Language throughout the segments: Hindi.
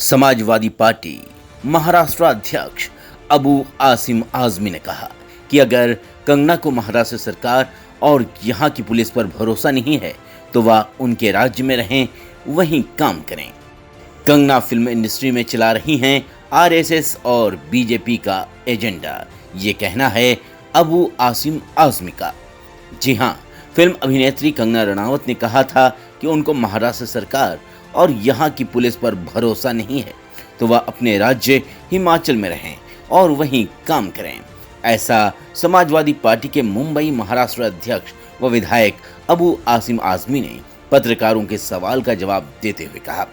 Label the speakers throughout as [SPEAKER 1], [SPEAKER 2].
[SPEAKER 1] समाजवादी पार्टी महाराष्ट्र अध्यक्ष अबू आसिम आजमी ने कहा कि अगर कंगना को महाराष्ट्र सरकार और यहाँ की पुलिस पर भरोसा नहीं है तो वह उनके राज्य में रहें, वहीं काम करें। कंगना फिल्म इंडस्ट्री में चला रही हैं आरएसएस और बीजेपी का एजेंडा, ये कहना है अबू आसिम आजमी का। जी हाँ, फिल्म अभिनेत्री कंगना रनावत ने कहा था कि उनको महाराष्ट्र सरकार और यहाँ की पुलिस पर भरोसा नहीं है तो वह अपने राज्य हिमाचल में रहें और वहीं काम करें। ऐसा समाजवादी पार्टी के मुंबई महाराष्ट्र अध्यक्ष व विधायक अबू आसिम आजमी ने पत्रकारों के सवाल का जवाब देते हुए कहा।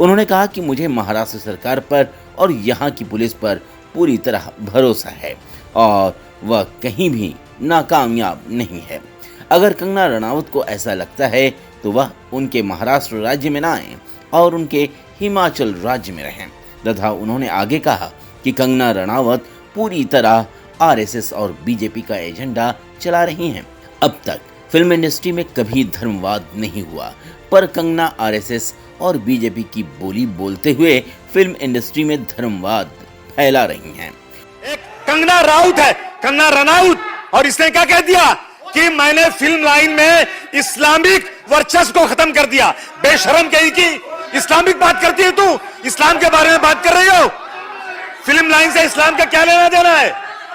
[SPEAKER 1] उन्होंने कहा कि मुझे महाराष्ट्र सरकार पर और यहाँ की पुलिस पर पूरी तरह भरोसा है और वह कहीं भी नाकामयाब नहीं है। अगर कंगना रनावत को ऐसा लगता है तो वह उनके महाराष्ट्र राज्य में न आए और उनके हिमाचल राज्य में रहें। तथा उन्होंने आगे कहा कि कंगना रनावत पूरी तरह आरएसएस और बीजेपी का एजेंडा चला रही हैं। अब तक फिल्म इंडस्ट्री में कभी धर्मवाद नहीं हुआ, पर कंगना आरएसएस और बीजेपी की बोली बोलते हुए फिल्म इंडस्ट्री में धर्मवाद फैला रही हैं।
[SPEAKER 2] एक कंगना राउत है, कंगना रनाउत, और इसने क्या कह दिया कि मैंने फिल्म लाइन में इस्लामिक वर्चस्व को खत्म कर दिया। बेशरम कहीं की इस्लामिक बात करती है तू, इस्लाम के बारे में बात कर रही हो। फिल्म लाइन से इस्लाम का क्या लेना देना है?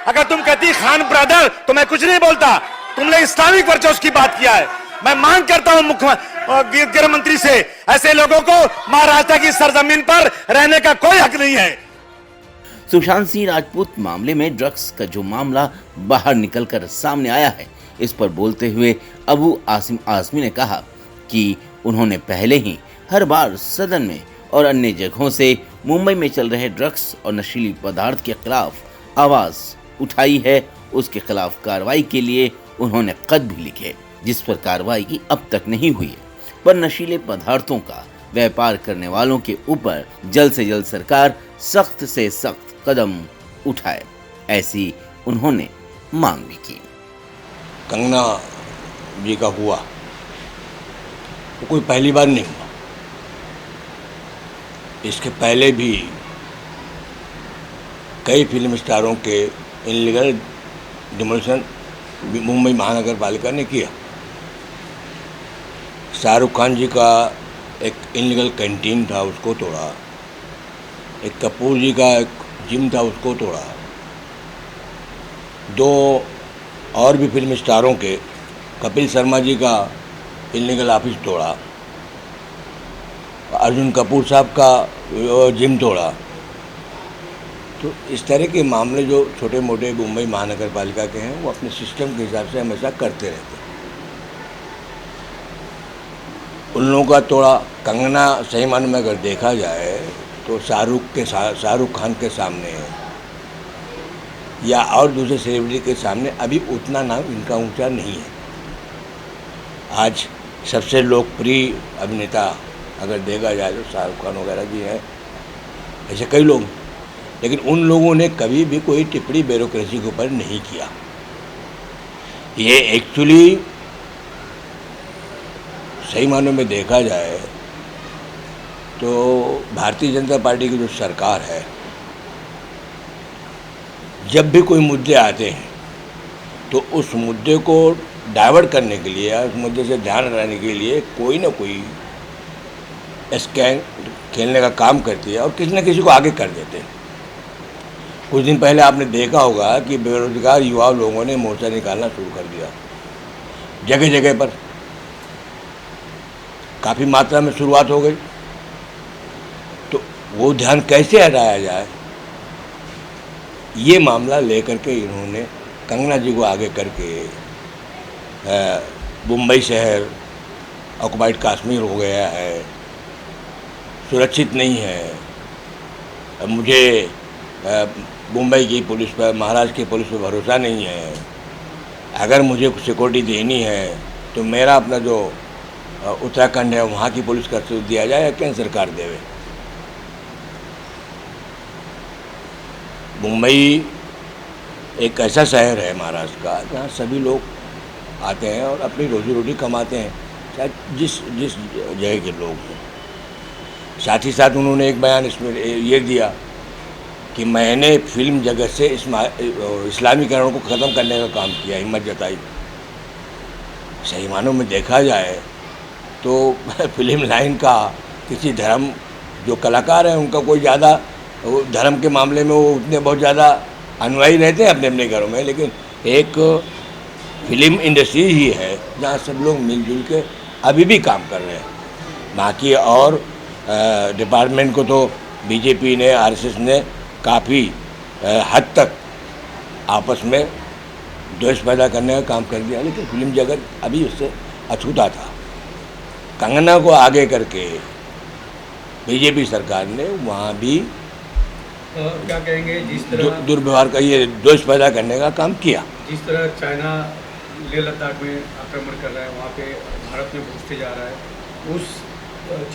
[SPEAKER 2] अगर तुम कहती खान ब्रदर तो मैं कुछ नहीं बोलता, तुमने इस्लामिक वर्चस्व की बात किया है। मैं मांग करता हूं मुख्यमंत्री गृह मंत्री से, ऐसे लोगों को महाराष्ट्र की सरजमीन पर रहने का कोई हक नहीं है।
[SPEAKER 1] सुशांत सिंह राजपूत मामले में ड्रग्स का जो मामला बाहर निकलकर सामने आया है, इस पर बोलते हुए अबू आसिम आजमी ने कहा कि उन्होंने पहले ही हर बार सदन में और अन्य जगहों से मुंबई में चल रहे ड्रग्स और नशीली पदार्थ के खिलाफ आवाज उठाई है। उसके खिलाफ कार्रवाई के लिए उन्होंने खत भी लिखे, जिस पर कार्रवाई अब तक नहीं हुई है, पर नशीले पदार्थों का व्यापार करने वालों के ऊपर जल्द से जल्द सरकार सख्त से सख्त कदम उठाए, ऐसी उन्होंने मांग भी की।
[SPEAKER 3] कंगना जी का हुआ वो कोई पहली बार नहीं हुआ। इसके पहले भी कई फिल्म स्टारों के इनलीगल डिमोलिशन मुंबई महानगर पालिका ने किया। शाहरुख खान जी का एक इनलीगल कैंटीन था, उसको तोड़ा। एक कपूर जी का एक जिम था, उसको तोड़ा। दो और भी फिल्म स्टारों के, कपिल शर्मा जी का इनलीगल ऑफिस तोड़ा, अर्जुन कपूर साहब का जिम तोड़ा। तो इस तरह के मामले जो छोटे मोटे मुंबई महानगर पालिका के हैं, वो अपने सिस्टम के हिसाब से हमेशा करते रहते हैं। उन लोगों का तोड़ा। कंगना सही मायने में अगर देखा जाए तो शाहरुख खान के सामने या और दूसरे सेलिब्रिटी के सामने अभी उतना नाम इनका ऊंचा नहीं है। आज सबसे लोकप्रिय अभिनेता अगर देखा जाए तो शाहरुख खान वगैरह भी हैं, ऐसे कई लोग, लेकिन उन लोगों ने कभी भी कोई टिप्पणी ब्यूरोक्रेसी के ऊपर नहीं किया। ये एक्चुअली सही मायनों में देखा जाए तो भारतीय जनता पार्टी की जो सरकार है, जब भी कोई मुद्दे आते हैं तो उस मुद्दे को डाइवर्ट करने के लिए या उस मुद्दे से ध्यान हटाने के लिए कोई ना कोई स्कैम खेलने का काम करती है और किसी न किसी को आगे कर देते हैं। कुछ दिन पहले आपने देखा होगा कि बेरोजगार युवा लोगों ने मोर्चा निकालना शुरू कर दिया। जगह जगह पर काफ़ी मात्रा में शुरुआत हो गई। तो वो ध्यान कैसे हटाया जाए, ये मामला लेकर के इन्होंने कंगना जी को आगे करके मुंबई शहर ऑक्युपाइड कश्मीर हो गया है, सुरक्षित नहीं है, मुझे मुंबई की पुलिस पर, महाराष्ट्र की पुलिस पर भरोसा नहीं है, अगर मुझे सिक्योरिटी देनी है तो मेरा अपना जो उत्तराखंड है वहाँ की पुलिस कर दिया जाए या केंद्र सरकार देवे। मुंबई एक ऐसा शहर है महाराष्ट्र का जहाँ सभी लोग आते हैं और अपनी रोजी रोटी कमाते हैं, चाहे जिस जगह के लोग हैं। साथ ही साथ उन्होंने एक बयान इसमें ये दिया कि मैंने फिल्म जगत से इस्लामीकरण को ख़त्म करने का काम किया, हिम्मत जताई। सही मानों में देखा जाए तो फिल्म लाइन का किसी धर्म, जो कलाकार हैं उनका कोई ज़्यादा धर्म के मामले में वो उतने बहुत ज़्यादा अनुयायी रहते हैं अपने अपने घरों में, लेकिन एक फिल्म इंडस्ट्री ही है जहाँ सब लोग मिलजुल के अभी भी काम कर रहे हैं। बाकी और डिपार्टमेंट को तो बीजेपी ने, आरएसएस ने काफ़ी हद तक आपस में द्वेष पैदा करने का काम कर दिया, लेकिन फिल्म जगत अभी उससे अछूता था। कंगना को आगे करके बीजेपी सरकार ने वहाँ भी
[SPEAKER 4] क्या कहेंगे, जिस तरह
[SPEAKER 3] दुर्व्यवहार का, ये द्वेष पैदा करने का काम किया।
[SPEAKER 4] जिस तरह चाइना लेह लद्दाख में आक्रमण कर रहा है, वहाँ पे भारत में घुसते जा रहा है, उस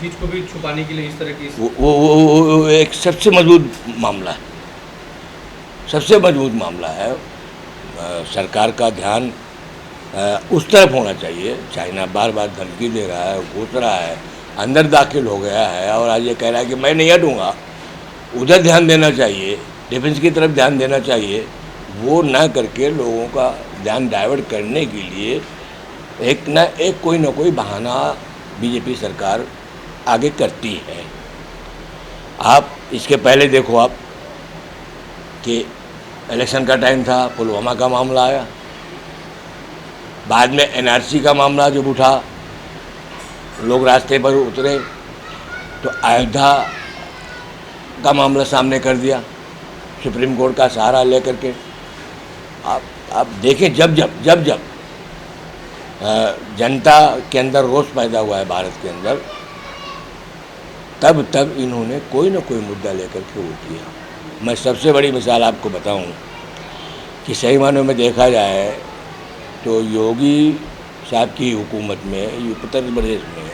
[SPEAKER 4] चीज़ को भी छुपाने के लिए इस तरह की
[SPEAKER 3] वो एक सबसे मजबूत मामला है, सबसे मजबूत मामला है। सरकार का ध्यान उस तरफ होना चाहिए। चाइना बार बार धमकी दे रहा है, घुस रहा है, अंदर दाखिल हो गया है और आज ये कह रहा है कि मैं नहीं हटूँगा। उधर ध्यान देना चाहिए, डिफेंस की तरफ ध्यान देना चाहिए। वो ना करके लोगों का ध्यान डाइवर्ट करने के लिए एक ना एक कोई ना कोई बहाना बीजेपी सरकार आगे करती है। आप इसके पहले देखो आप कि इलेक्शन का टाइम था, पुलवामा का मामला आया, बाद में एनआरसी का मामला जब उठा, लोग रास्ते पर उतरे तो अयोध्या का मामला सामने कर दिया सुप्रीम कोर्ट का सहारा लेकर के। आप देखें, जब जनता के अंदर रोष पैदा हुआ है भारत के अंदर, तब इन्होंने कोई ना कोई मुद्दा लेकर के वो किया। मैं सबसे बड़ी मिसाल आपको बताऊं कि सही मानों में देखा जाए तो योगी साहब की हुकूमत में उत्तर प्रदेश में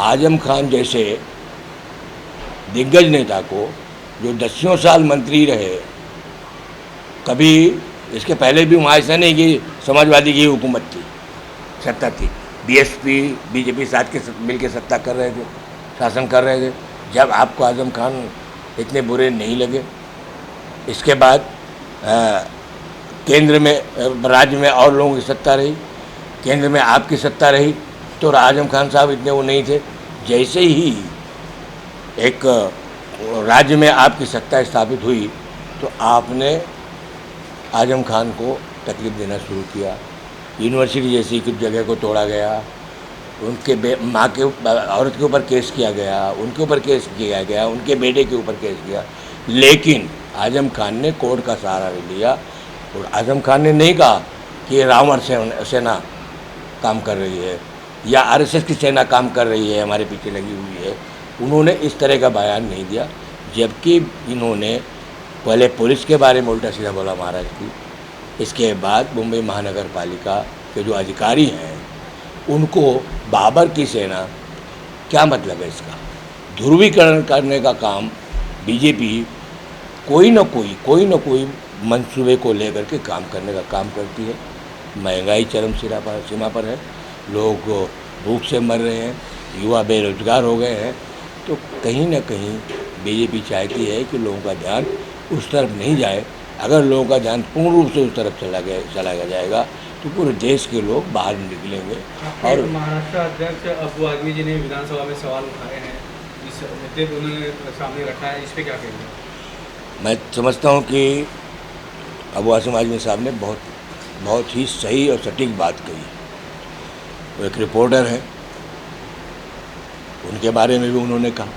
[SPEAKER 3] आजम खान जैसे दिग्गज नेता को, जो दसियों साल मंत्री रहे, कभी इसके पहले भी वहाँ ऐसा नहीं कि समाजवादी की हुकूमत थी, सत्ता थी, बीएसपी बीजेपी साथ के मिल के सत्ता कर रहे थे, शासन कर रहे थे। जब आपको आजम खान इतने बुरे नहीं लगे, इसके बाद केंद्र में, राज्य में और लोगों की सत्ता रही, केंद्र में आपकी सत्ता रही, तो आजम खान साहब इतने वो नहीं थे। जैसे ही एक राज्य में आपकी सत्ता स्थापित हुई तो आपने आजम खान को तकलीफ देना शुरू किया। यूनिवर्सिटी जैसी कुछ जगह को तोड़ा गया, उनके माँ के औरत के ऊपर केस किया गया, उनके ऊपर केस किया गया, उनके बेटे के ऊपर केस किया, लेकिन आजम खान ने कोर्ट का सहारा ले लिया। और आजम खान ने नहीं कहा कि रावण सेना काम कर रही है या आरएसएस की सेना काम कर रही है, हमारे पीछे लगी हुई है। उन्होंने इस तरह का बयान नहीं दिया, जबकि इन्होंने पहले पुलिस के बारे में उल्टा सीधा बोला महाराष्ट्र की। इसके बाद मुंबई महानगर पालिका के जो अधिकारी हैं उनको बाबर की सेना, क्या मतलब है इसका? ध्रुवीकरण करने का काम बीजेपी कोई न कोई मंसूबे को लेकर के काम करने का काम करती है। महंगाई चरम सीमा पर है, लोग भूख से मर रहे हैं, युवा बेरोजगार हो गए हैं, तो कहीं ना कहीं बीजेपी चाहती है कि लोगों का ध्यान उस तरफ नहीं जाए। अगर लोगों का ध्यान पूर्ण रूप से उस तरफ चला जाएगा तो पूरे देश के लोग बाहर निकलेंगे। और
[SPEAKER 4] महाराष्ट्र अध्यक्ष अबू आजमी जी ने विधानसभा में सवाल उठाए हैं, इस मुद्दे को उन्होंने सामने रखा है, इस पर क्या कहेंगे?
[SPEAKER 3] मैं समझता हूँ कि अबू आसिम आजमी साहब ने बहुत ही सही और सटीक बात कही। वो एक रिपोर्टर हैं, उनके बारे में भी उन्होंने कहा,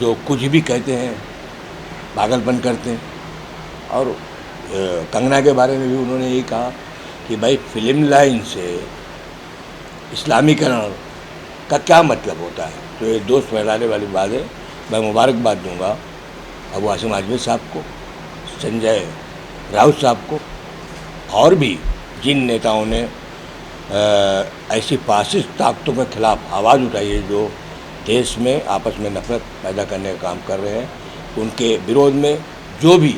[SPEAKER 3] जो कुछ भी कहते हैं पागलपन करते हैं। और कंगना के बारे में भी उन्होंने यही कहा कि भाई फिल्म लाइन से इस्लामीकरण का क्या मतलब होता है। तो ये दोष फैलाने वाली बात है। मैं मुबारकबाद दूंगा अबू आसिम आजमी साहब को, संजय राउत साहब को, और भी जिन नेताओं ने ऐसी फासिस्ट ताकतों के खिलाफ आवाज़ उठाई है, जो देश में आपस में नफरत पैदा करने का काम कर रहे हैं, उनके विरोध में जो भी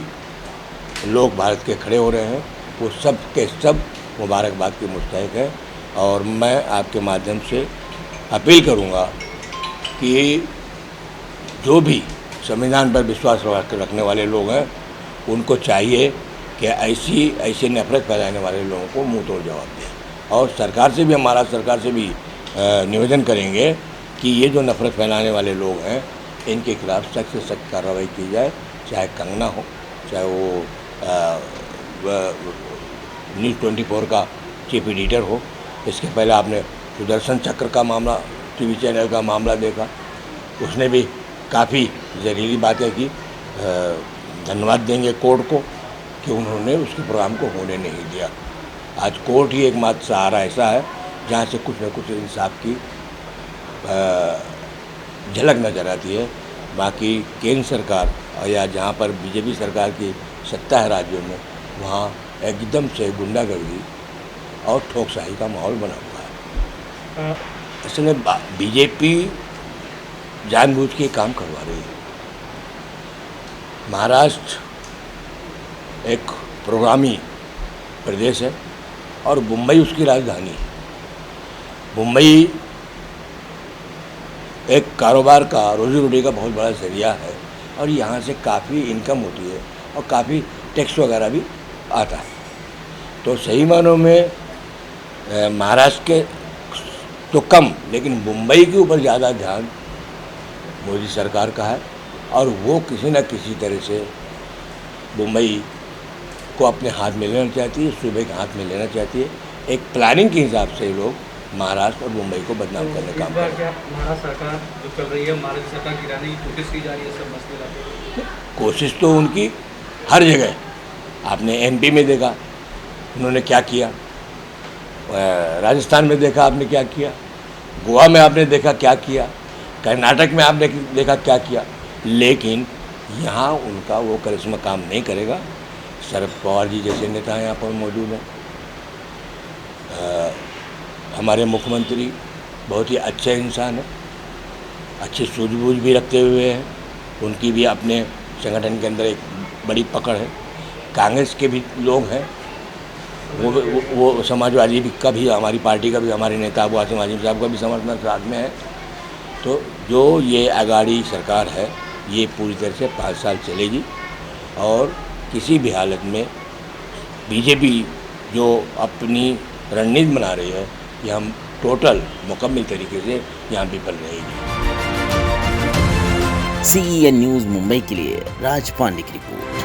[SPEAKER 3] लोग भारत के खड़े हो रहे हैं वो सब के सब मुबारकबाद के मुस्तहिक हैं। और मैं आपके माध्यम से अपील करूंगा कि जो भी संविधान पर विश्वास रखने वाले लोग हैं उनको चाहिए कि ऐसे नफरत फैलाने वाले लोगों को मुंह तोड़ जवाब दें। और सरकार से भी, हमारा सरकार से भी निवेदन करेंगे कि ये जो नफरत फैलाने वाले लोग हैं इनके खिलाफ सख्त से सख्त कार्रवाई की जाए, चाहे कंगना हो, चाहे वो न्यूज़ 24 का चीफ एडिटर हो। इसके पहले आपने सुदर्शन चक्र का मामला, टीवी चैनल का मामला देखा, उसने भी काफ़ी जहरीली बातें की। धन्यवाद देंगे कोर्ट को कि उन्होंने उसके प्रोग्राम को होने नहीं दिया। आज कोर्ट ही एकमात्र सहारा ऐसा है जहाँ से कुछ न कुछ इंसाफ की झलक नज़र आती है। बाकी केंद्र सरकार या जहाँ पर बीजेपी सरकार की सत्ता है राज्यों में, वहाँ एकदम से गुंडागर्दी और ठोकशाही का माहौल बना हुआ है। असल में बीजेपी जानबूझ के काम करवा रही है। महाराष्ट्र एक प्रोग्रामी प्रदेश है और मुंबई उसकी राजधानी है। मुंबई एक कारोबार का, रोजी रोटी का बहुत बड़ा जरिया है और यहाँ से काफ़ी इनकम होती है और काफ़ी टैक्स वगैरह भी आता है। तो सही मानों में महाराष्ट्र के तो कम, लेकिन मुंबई के ऊपर ज़्यादा ध्यान मोदी सरकार का है और वो किसी न किसी तरह से मुंबई को अपने हाथ में लेना चाहती है, सूबे के हाथ में लेना चाहती है। एक प्लानिंग के हिसाब से लोग महाराष्ट्र और मुंबई को बदनाम करने का काम कर रहे हैं।
[SPEAKER 4] महाराष्ट्र सरकार जो चल रही है, महाराष्ट्र सरकार गिराने की कोशिश की जा रही है सब मसले लाते।
[SPEAKER 3] कोशिश तो उनकी हर जगह। आपने एमपी में देखा उन्होंने क्या किया, राजस्थान में देखा आपने क्या किया, गोवा में आपने देखा क्या किया, कर्नाटक में आपने देखा क्या किया, लेकिन यहाँ उनका वो करिश्मा काम नहीं करेगा। शरद पवार जी जैसे नेता यहाँ पर मौजूद हैं। हमारे मुख्यमंत्री बहुत ही अच्छे इंसान हैं, अच्छी सूझबूझ भी रखते हुए हैं। उनकी भी अपने संगठन के अंदर एक बड़ी पकड़ है। कांग्रेस के भी लोग हैं, वो समाजवादी का भी, हमारी पार्टी का भी, हमारे नेता अबू आसिम आज़मी साहब का भी समर्थन साथ में है। तो जो ये अगाड़ी सरकार है ये पूरी तरह से 5 साल चलेगी और किसी भी हालत में बीजेपी जो अपनी रणनीति बना रही है ये हम टोटल मुकम्मल तरीके से यहाँ विफल रहेगी।
[SPEAKER 1] CEN न्यूज़ मुंबई के लिए राज पांडे की रिपोर्ट।